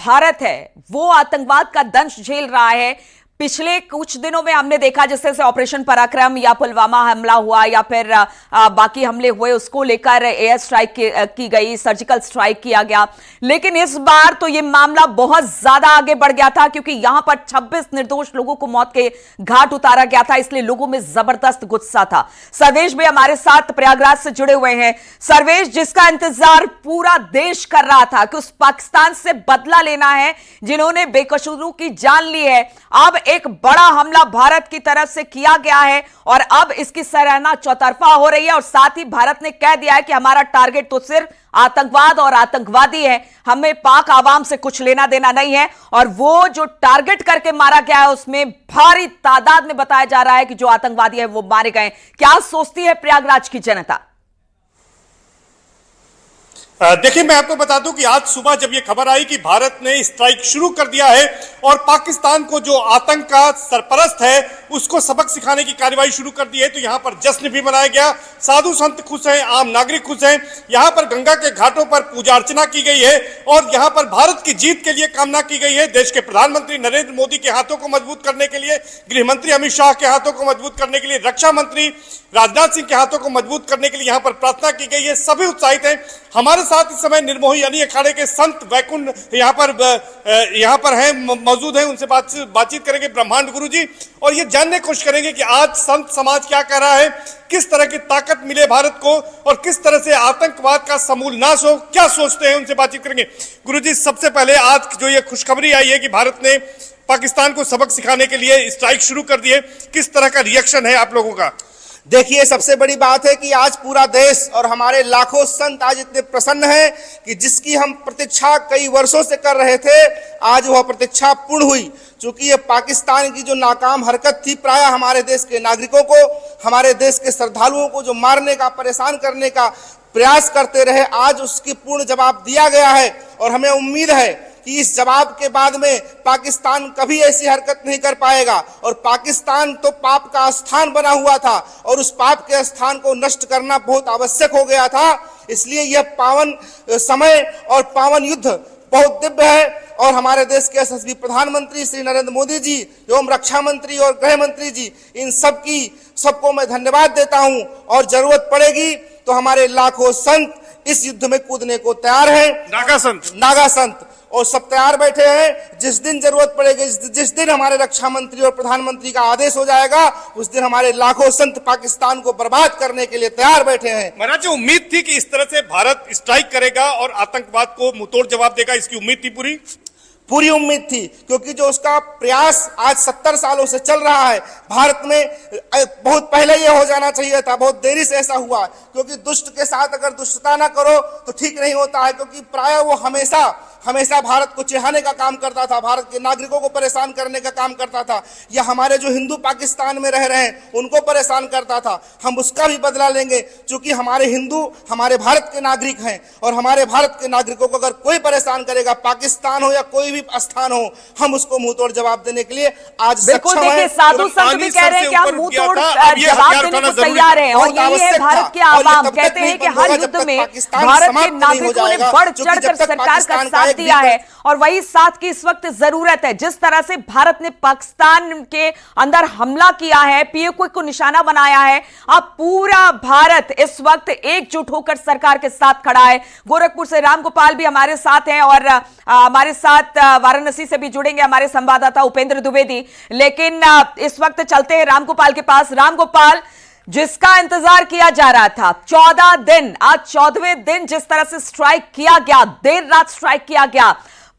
भारत है वो आतंकवाद का दंश झेल रहा है। पिछले कुछ दिनों में हमने देखा जैसे ऑपरेशन पराक्रम या पुलवामा हमला हुआ या फिर बाकी हमले हुए, उसको लेकर एयर स्ट्राइक की गई, सर्जिकल स्ट्राइक किया गया। लेकिन इस बार तो यह मामला बहुत ज्यादा आगे बढ़ गया था क्योंकि यहां पर 26 निर्दोष लोगों को मौत के घाट उतारा गया था, इसलिए लोगों में जबरदस्त गुस्सा था। सर्वेश भी हमारे साथ प्रयागराज से जुड़े हुए हैं। सर्वेश, जिसका इंतजार पूरा देश कर रहा था कि उस पाकिस्तान से बदला लेना है जिन्होंने बेकसूरों की जान ली है, अब एक बड़ा हमला भारत की तरफ से किया गया है और अब इसकी सराहना चौतरफा हो रही है और साथ ही भारत ने कह दिया है कि हमारा टारगेट तो सिर्फ आतंकवाद और आतंकवादी है, हमें पाक आवाम से कुछ लेना देना नहीं है। और वो जो टारगेट करके मारा गया है उसमें भारी तादाद में बताया जा रहा है कि जो आतंकवादी है वो मारे गए। क्या सोचती है प्रयागराज की जनता? देखिए, मैं आपको बता दूं कि आज सुबह जब ये खबर आई कि भारत ने स्ट्राइक शुरू कर दिया है और पाकिस्तान को जो आतंक का सरपरस्त है उसको सबक सिखाने की कार्रवाई शुरू कर दी है, तो यहाँ पर जश्न भी मनाया गया। साधु संत खुश हैं, आम नागरिक खुश हैं। यहाँ पर गंगा के घाटों पर पूजा अर्चना की गई है और यहाँ पर भारत की जीत के लिए कामना की गई है। देश के प्रधानमंत्री नरेंद्र मोदी के हाथों को मजबूत करने के लिए, गृह मंत्री अमित शाह के हाथों को मजबूत करने के लिए, रक्षा मंत्री राजनाथ सिंह के हाथों को मजबूत करने के लिए यहाँ पर प्रार्थना की गई है। सभी उत्साहित हैं। हमारे साथ इस समय निर्मोही यानी अखाड़े के संत वैकुंठ यहाँ पर हैं, मौजूद हैं। उनसे बातचीत करेंगे ब्रह्मांड गुरु जी, और ये जानने की कोशिश करेंगे कि आज संत समाज क्या कह रहा है, किस तरह की ताकत मिले भारत को और किस तरह से आतंकवाद का समूल नाश हो, क्या सोचते हैं, उनसे बातचीत करेंगे। गुरु जी, सबसे पहले आज जो ये खुशखबरी आई है कि भारत ने पाकिस्तान को सबक सिखाने के लिए स्ट्राइक शुरू कर दी है, किस तरह का रिएक्शन है आप लोगों का? देखिए, सबसे बड़ी बात है कि आज पूरा देश और हमारे लाखों संत आज इतने प्रसन्न हैं कि जिसकी हम प्रतीक्षा कई वर्षों से कर रहे थे, आज वह प्रतीक्षा पूर्ण हुई। चूंकि ये पाकिस्तान की जो नाकाम हरकत थी, प्राय हमारे देश के नागरिकों को, हमारे देश के श्रद्धालुओं को जो मारने का, परेशान करने का प्रयास करते रहे, आज उसकी पूर्ण जवाब दिया गया है। और हमें उम्मीद है कि इस जवाब के बाद में पाकिस्तान कभी ऐसी हरकत नहीं कर पाएगा। और पाकिस्तान तो पाप का स्थान बना हुआ था और उस पाप के स्थान को नष्ट करना बहुत आवश्यक हो गया था। इसलिए यह पावन समय और पावन युद्ध बहुत दिव्य है। और हमारे देश के यशस्वी प्रधानमंत्री श्री नरेंद्र मोदी जी एवं रक्षा मंत्री और गृह मंत्री जी, इन सबको मैं धन्यवाद देता हूं। और जरूरत पड़ेगी तो हमारे लाखों संत इस युद्ध में कूदने को तैयार हैं। नागा संत और सब तैयार बैठे हैं। जिस दिन जरूरत पड़ेगी, जिस दिन हमारे रक्षा मंत्री और प्रधानमंत्री का आदेश हो जाएगा, उस दिन हमारे लाखों संत पाकिस्तान को बर्बाद करने के लिए तैयार बैठे हैं। महाराज जी, उम्मीद थी कि इस तरह से भारत स्ट्राइक करेगा और आतंकवाद को मुंहतोड़ जवाब देगा, इसकी उम्मीद थी? पूरी उम्मीद थी, क्योंकि जो उसका प्रयास आज 70 सालों से चल रहा है, भारत में बहुत पहले यह हो जाना चाहिए था, बहुत देरी से ऐसा हुआ। क्योंकि दुष्ट के साथ अगर दुष्टता ना करो तो ठीक नहीं होता है। क्योंकि प्राय वो हमेशा भारत को चिढ़ाने का काम करता था, भारत के नागरिकों को परेशान करने का काम करता था, या हमारे जो हिंदू पाकिस्तान में रह रहे हैं उनको परेशान करता था। हम उसका भी बदला लेंगे, क्योंकि हमारे हिंदू हमारे भारत के नागरिक हैं और हमारे भारत के नागरिकों को अगर कोई परेशान करेगा, पाकिस्तान हो या कोई भी स्थान हो, हम उसको मुंहतोड़ जवाब देने के लिए आज सक्षम हैं। साधु संत भी कह रहे हैं कि हम मुंहतोड़ जवाब देने को तैयार हैं और यही है भारत के आवाम। कहते हैं कि हर युद्ध में भारत के नागरिकों ने बढ़ चढ़कर सरकार का साथ दिया है और वही साथ की इस वक्त जरूरत है। जिस तरह से भारत ने पाकिस्तान के अंदर हमला किया है, पीओके को निशाना बनाया है, अब पूरा भारत इस वक्त एकजुट होकर सरकार के साथ खड़ा है। गोरखपुर से रामगोपाल भी हमारे साथ हैं और हमारे साथ वाराणसी से भी जुड़ेंगे हमारे संवाददाता उपेंद्र द्विवेदी। लेकिन इस वक्त चलते हैं रामगोपाल के पास। रामगोपाल, जिसका इंतजार किया जा रहा था 14 दिन, आज 14वें दिन जिस तरह से स्ट्राइक किया गया, देर रात स्ट्राइक किया गया,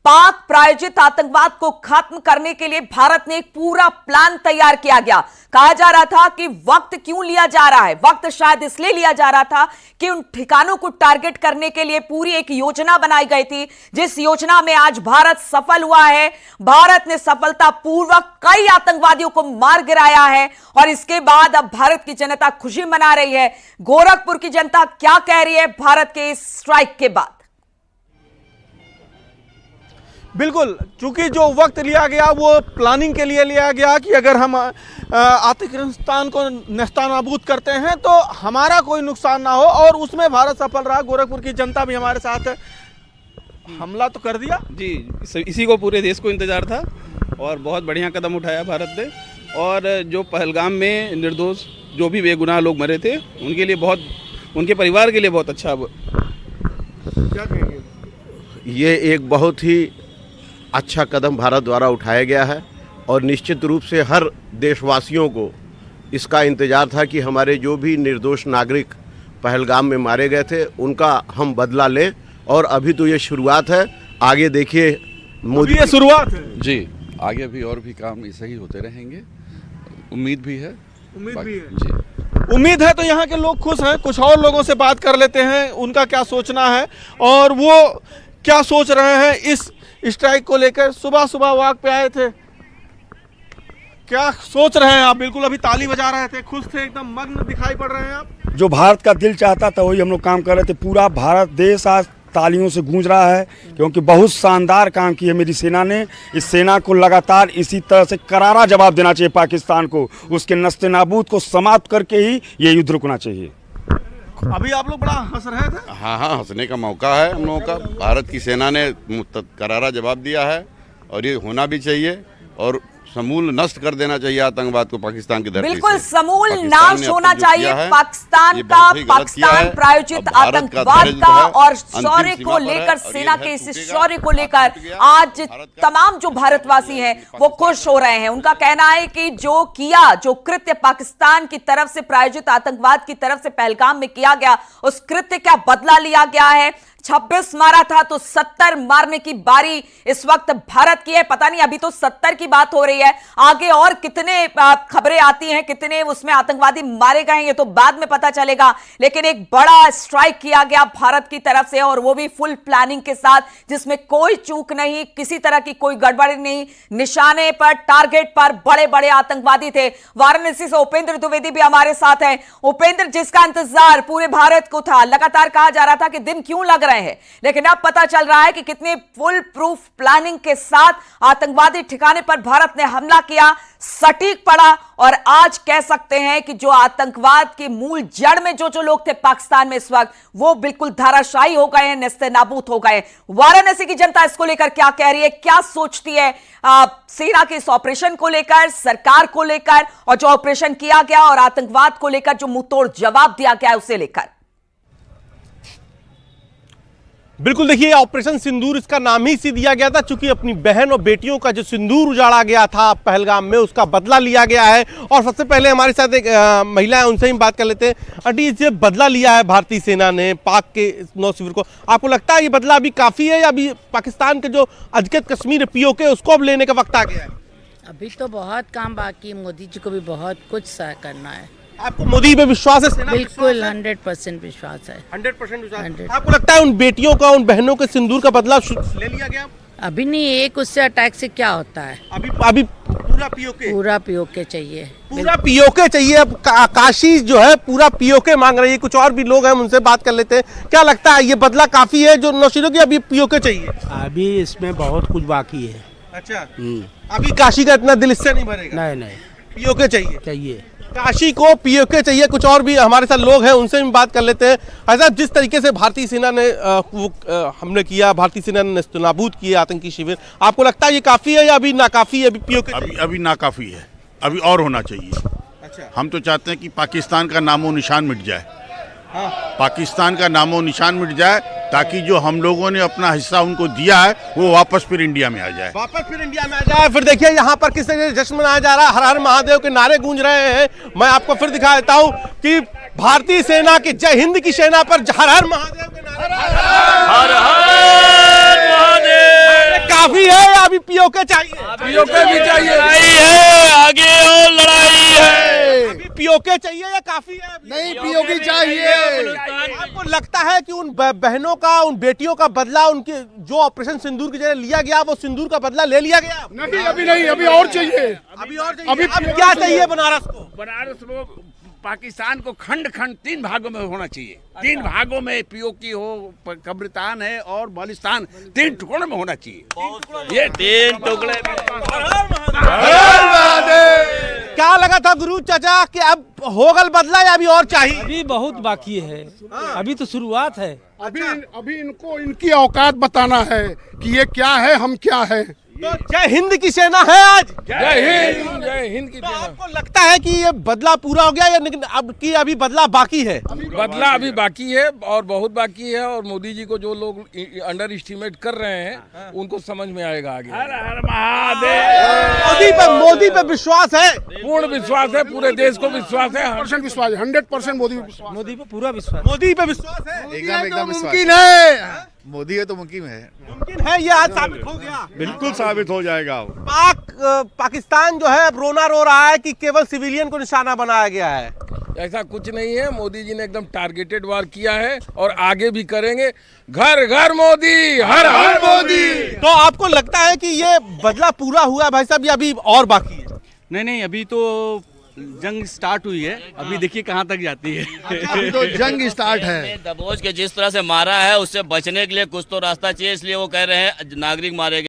पाक प्रायोजित आतंकवाद को खत्म करने के लिए भारत ने एक पूरा प्लान तैयार किया गया। कहा जा रहा था कि वक्त क्यों लिया जा रहा है, वक्त शायद इसलिए लिया जा रहा था कि उन ठिकानों को टारगेट करने के लिए पूरी एक योजना बनाई गई थी, जिस योजना में आज भारत सफल हुआ है। भारत ने सफलतापूर्वक कई आतंकवादियों को मार गिराया है और इसके बाद अब भारत की जनता खुशी मना रही है। गोरखपुर की जनता क्या कह रही है भारत के इस स्ट्राइक के बाद? बिल्कुल, चूंकि जो वक्त लिया गया वो प्लानिंग के लिए लिया गया कि अगर हम आतंकिस्तान को नेस्तनाबूद करते हैं तो हमारा कोई नुकसान ना हो, और उसमें भारत सफल रहा। गोरखपुर की जनता भी हमारे साथ है। हमला तो कर दिया जी, इसी को पूरे देश को इंतजार था और बहुत बढ़िया कदम उठाया भारत ने। और जो पहलगाम में निर्दोष जो भी बेगुनाह लोग मरे थे उनके लिए बहुत, उनके परिवार के लिए बहुत अच्छा। क्या कहेंगे? ये एक बहुत ही अच्छा कदम भारत द्वारा उठाया गया है और निश्चित रूप से हर देशवासियों को इसका इंतज़ार था कि हमारे जो भी निर्दोष नागरिक पहलगाम में मारे गए थे उनका हम बदला लें। और अभी तो ये शुरुआत है, आगे देखिए मोदी, ये शुरुआत है जी, आगे भी और भी काम ऐसे ही होते रहेंगे, उम्मीद भी है। उम्मीद भी है जी, उम्मीद है। तो यहाँ के लोग खुश हैं। कुछ और लोगों से बात कर लेते हैं, उनका क्या सोचना है और वो क्या सोच रहे हैं इस स्ट्राइक को लेकर। सुबह सुबह वॉक पे आए थे, क्या सोच रहे हैं आप? बिल्कुल अभी ताली बजा रहे थे, खुश थे, एकदम मग्न दिखाई पड़ रहे हैं आप। जो भारत का दिल चाहता था वही हम लोग काम कर रहे थे। पूरा भारत देश आज तालियों से गूंज रहा है क्योंकि बहुत शानदार काम किया मेरी सेना ने। इस सेना को लगातार इसी तरह से करारा जवाब देना चाहिए पाकिस्तान को, उसके नस्ते-नाबूद को समाप्त करके ही ये युद्ध रुकना चाहिए। अभी आप लोग बड़ा हंस रहे थे। हाँ, हंसने का मौका है हम लोगों का। भारत की सेना ने करारा जवाब दिया है और ये होना भी चाहिए और समूल नष्ट कर देना चाहिए आतंकवाद को पाकिस्तान की धरती से। बिल्कुल समूल नाश होना चाहिए पाकिस्तान का, पाकिस्तान प्रायोजित आतंकवाद का। और शौर्य को लेकर, सेना के इस शौर्य को लेकर आज तमाम जो भारतवासी हैं वो खुश हो रहे हैं। उनका कहना है कि जो किया, जो कृत्य पाकिस्तान की तरफ से प्रायोजित आतंकवाद की तरफ से पहलगाम में किया गया, उस कृत्य का बदला लिया गया है। 26 मारा था तो 70 मारने की बारी इस वक्त भारत की है। पता नहीं अभी तो 70 की बात हो रही है, आगे और कितने खबरें आती हैं, कितने उसमें आतंकवादी मारे गए हैं ये तो बाद में पता चलेगा। लेकिन एक बड़ा स्ट्राइक किया गया भारत की तरफ से और वो भी फुल प्लानिंग के साथ, जिसमें कोई चूक नहीं, किसी तरह की कोई गड़बड़ी नहीं। निशाने पर, टारगेट पर बड़े बड़े आतंकवादी थे। वाराणसी से उपेंद्र द्विवेदी भी हमारे साथ हैं। उपेंद्र, जिसका इंतजार पूरे भारत को था, लगातार कहा जा रहा था कि दिन क्यों लग रहे हैं, लेकिन अब पता चल रहा है कि कितनी फुल प्रूफ प्लानिंग के साथ आतंकवादी ठिकाने पर भारत ने हमला किया, सटीक पड़ा। और आज कह सकते हैं कि जो आतंकवाद की मूल जड़ में जो लोग थे पाकिस्तान में इस वक्त, वो बिल्कुल धाराशायी हो गए हैं, नेस्तनाबूद हो गए। वाराणसी की जनता इसको लेकर क्या कह रही है, क्या सोचती है सेना के इस ऑपरेशन को लेकर, सरकार को लेकर, और जो ऑपरेशन किया गया और आतंकवाद को लेकर जो मुंहतोड़ जवाब दिया गया है उसे लेकर। बिल्कुल, देखिए ऑपरेशन सिंदूर इसका नाम ही इसी दिया गया था, चूंकि अपनी बहन और बेटियों का जो सिंदूर उजाड़ा गया था पहलगाम में, उसका बदला लिया गया है। और सबसे पहले हमारे साथ एक महिला है, उनसे ही बात कर लेते हैं। आंटी, ये बदला लिया है भारतीय सेना ने पाक के नौ शिविर को, आपको लगता है ये बदला अभी काफ़ी है या अभी पाकिस्तान के जो अधिकृत कश्मीर POK उसको अब लेने का वक्त आ गया है? अभी तो बहुत काम बाकी है, मोदी जी को भी बहुत कुछ करना है। आपको मोदी पे विश्वास है? सेना बिल्कुल 100% विश्वास है। 100% विश्वास। आपको लगता है उन बेटियों का, उन बहनों के सिंदूर का बदला ले लिया गया? अभी नहीं, एक उससे अटैक से क्या होता है। अभी पूरा POK चाहिए, पूरा POK चाहिए। अब काशी जो है पूरा POK मांग रही है। कुछ और भी लोग हैं, उनसे बात कर लेते हैं। क्या लगता है ये बदला काफी है जो नौशीरों की अभी POK चाहिए? अभी इसमें बहुत कुछ बाकी है। अच्छा, अभी काशी का इतना दिल इससे नहीं भरेगा? नहीं, POK चाहिए। काशी को POK चाहिए। कुछ और भी हमारे साथ लोग हैं, उनसे भी बात कर लेते हैं। ऐसा जिस तरीके से भारतीय सेना ने हमले किया, भारतीय सेना ने नेस्तनाबूद किए आतंकी शिविर, आपको लगता है ये काफी है या अभी नाकाफी है? अभी POK अभी नाकाफी है, अभी और होना चाहिए। अच्छा, हम तो चाहते हैं कि पाकिस्तान का नामो निशान मिट जाए। हाँ, पाकिस्तान का नामो निशान मिट जाए ताकि जो हम लोगों ने अपना हिस्सा उनको दिया है वो वापस फिर इंडिया में आ जाए। फिर देखिए यहाँ पर किस तरह जश्न मनाया जा रहा है, हर हर महादेव के नारे गूंज रहे हैं। मैं आपको फिर दिखा देता हूँ कि भारतीय सेना की, जय हिंद की सेना पर हर हर महादेव के नारे। हर हर महादेव। काफी है या अभी POK चाहिए? POK भी चाहिए, आगे और लड़ाई है। अभी POK चाहिए या काफी है? नहीं, POK चाहिए। आपको लगता है कि उन बहनों का, उन बेटियों का बदला, उनके जो ऑपरेशन सिंदूर की जगह लिया गया, वो सिंदूर का बदला ले लिया गया? नहीं, अभी और चाहिए। अभी क्या चाहिए बनारस को? बनारस को, पाकिस्तान को खंड खंड 3 भागों में होना चाहिए। 3 भागों में POK हो, कब्रिस्तान है और बालिस्तान, 3 टुकड़ों में होना चाहिए। ये 3 टुकड़े। क्या लगा था गुरु चाचा कि अब होगल बदला या अभी और चाहिए? अभी बहुत बाकी है, अभी तो शुरुआत है। अभी इनको इनकी औकात बताना है कि ये क्या है, हम क्या है। तो जय हिंद की सेना है आज। जय हिंद की तो आपको लगता है कि ये बदला पूरा हो गया या लेकिन अब की अभी बदला बाकी है? बदला अभी बाकी है और बहुत बाकी है, और मोदी जी को जो लोग अंडर एस्टिमेट कर रहे हैं उनको समझ में आएगा आगे। हर हर महादेव। मोदी पे विश्वास है? पूर्ण विश्वास है, पूरे देश को विश्वास है, 100% विश्वास है, 100% मोदी पे विश्वास। मोदी पे पूरा विश्वास। मोदी पे विश्वास है? एकदम मुमकिन है। मोदी है तो मुमकिन है। मुमकिन है, ये आज साबित हो गया। बिल्कुल साबित हो जाएगा। पाकिस्तान जो है अब रोना रो रहा है कि केवल सिविलियन को निशाना बनाया गया है। ऐसा कुछ नहीं है। मोदी जी ने एकदम टारगेटेड वार किया है और आगे भी करेंगे। घर घर मोदी, हर हर मोदी। तो आपको लगता है कि ये बदला पूरा हुआ भाई साहब या अभी और बाकी है? नहीं, अभी तो जंग स्टार्ट हुई है, अभी देखिए कहाँ तक जाती है। अभी तो जंग स्टार्ट है। दबोच के जिस तरह से मारा है उससे बचने के लिए कुछ तो रास्ता चाहिए, इसलिए वो कह रहे हैं नागरिक मारे गए।